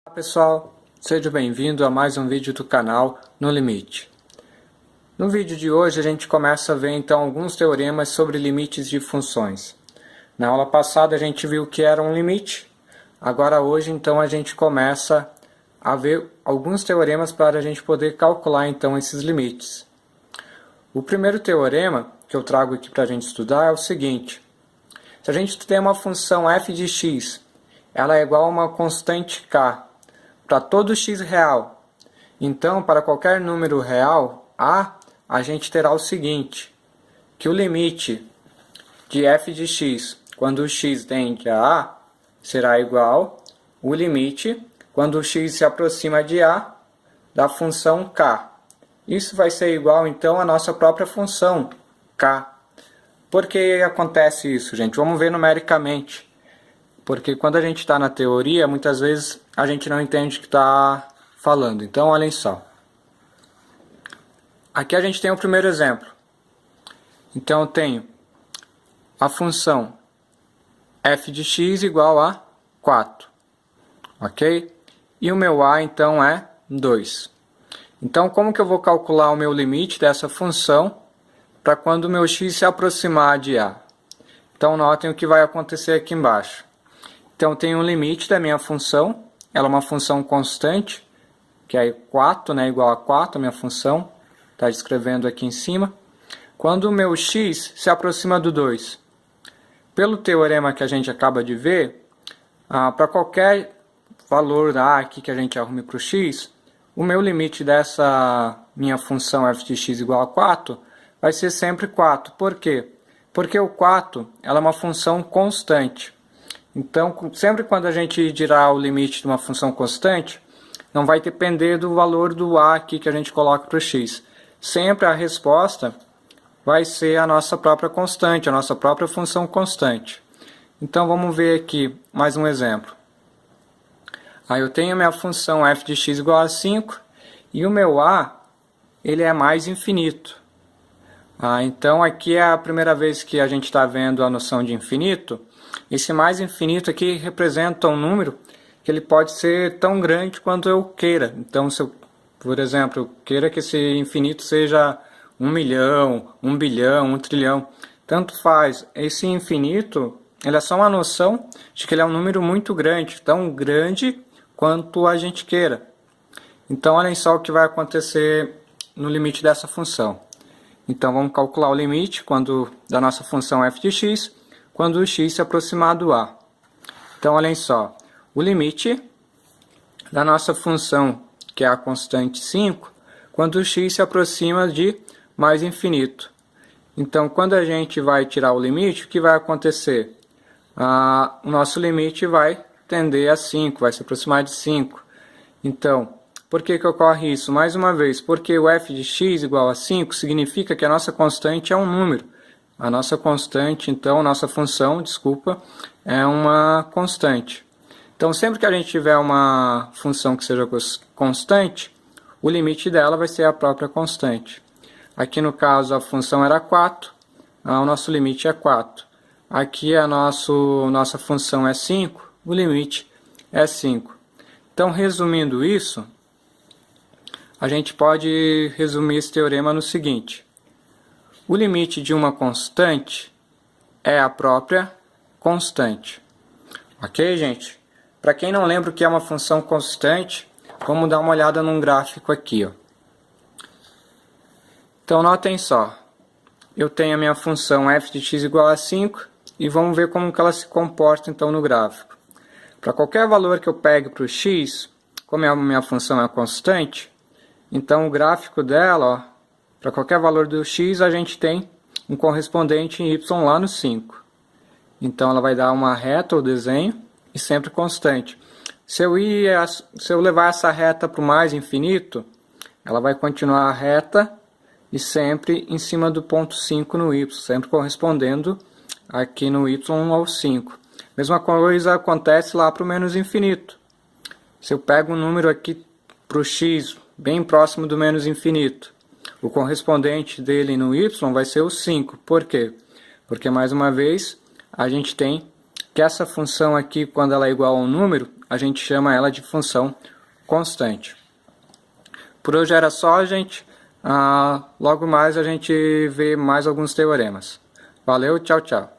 Olá pessoal, seja bem-vindo a mais um vídeo do canal No Limite. No vídeo de hoje a gente começa a ver então alguns teoremas sobre limites de funções. Na aula passada a gente viu o que era um limite, agora hoje então a gente começa a ver alguns teoremas para a gente poder calcular então esses limites. O primeiro teorema que eu trago aqui para a gente estudar é o seguinte: se a gente tem uma função f de x, ela é igual a uma constante k para todo x real. Então, para qualquer número real, a gente terá o seguinte, que o limite de f de x, quando o x tende a A, será igual o limite, quando o x se aproxima de A, da função k. Isso vai ser igual, então, à nossa própria função k. Por que acontece isso, gente? Vamos ver numericamente. Porque quando a gente está na teoria, muitas vezes a gente não entende o que está falando. Então, olhem só. Aqui a gente tem o primeiro exemplo. Então, eu tenho a função f de x igual a 4. Ok? E o meu a, então, é 2. Então, como que eu vou calcular o meu limite dessa função para quando o meu x se aproximar de a? Então, notem o que vai acontecer aqui embaixo. Então, eu tenho um limite da minha função, ela é uma função constante, que é 4, né, igual a 4, a minha função, está descrevendo aqui em cima. Quando o meu x se aproxima do 2. Pelo teorema que a gente acaba de ver, para qualquer valor da aqui que a gente arrume para o x, o meu limite dessa minha função f de x igual a 4 vai ser sempre 4. Por quê? Porque o 4 ela é uma função constante. Então, sempre quando a gente dirá o limite de uma função constante, não vai depender do valor do a aqui que a gente coloca para o x. Sempre a resposta vai ser a nossa própria constante, a nossa própria função constante. Então, vamos ver aqui mais um exemplo. Aí eu tenho a minha função f de x igual a 5 e o meu a ele é mais infinito. Então, aqui é a primeira vez que a gente está vendo a noção de infinito. Esse mais infinito aqui representa um número que ele pode ser tão grande quanto eu queira. Então, se eu, por exemplo, eu queira que esse infinito seja 1 milhão, 1 bilhão, 1 trilhão, tanto faz. Esse infinito, ele é só uma noção de que ele é um número muito grande, tão grande quanto a gente queira. Então, olhem só o que vai acontecer no limite dessa função. Então, vamos calcular o limite da nossa função f de x, quando o x se aproximar do a. Então, olhem só, o limite da nossa função, que é a constante 5, quando o x se aproxima de mais infinito. Então, quando a gente vai tirar o limite, o que vai acontecer? O nosso limite vai tender a 5, vai se aproximar de 5. Então, por que ocorre isso? Mais uma vez, porque o f de x igual a 5 significa que a nossa constante é um número. A nossa constante, então, nossa função, desculpa, é uma constante. Então, sempre que a gente tiver uma função que seja constante, o limite dela vai ser a própria constante. Aqui, no caso, a função era 4, o nosso limite é 4. Aqui, nossa função é 5, o limite é 5. Então, resumindo isso, a gente pode resumir esse teorema no seguinte: o limite de uma constante é a própria constante. Ok, gente? Para quem não lembra o que é uma função constante, vamos dar uma olhada num gráfico aqui. Então, notem só. Eu tenho a minha função f de x igual a 5 e vamos ver como que ela se comporta então no gráfico. Para qualquer valor que eu pegue para o x, como a minha função é constante, então o gráfico dela, para qualquer valor do x, a gente tem um correspondente em y lá no 5. Então, ela vai dar uma reta, o desenho, e sempre constante. Se eu levar essa reta para o mais infinito, ela vai continuar reta e sempre em cima do ponto 5 no y, sempre correspondendo aqui no y ao 5. Mesma coisa acontece lá para o menos infinito. Se eu pego um número aqui para o x, bem próximo do menos infinito, o correspondente dele no y vai ser o 5. Por quê? Porque, mais uma vez, a gente tem que essa função aqui, quando ela é igual a um número, a gente chama ela de função constante. Por hoje era só, gente. Logo mais a gente vê mais alguns teoremas. Valeu, tchau, tchau.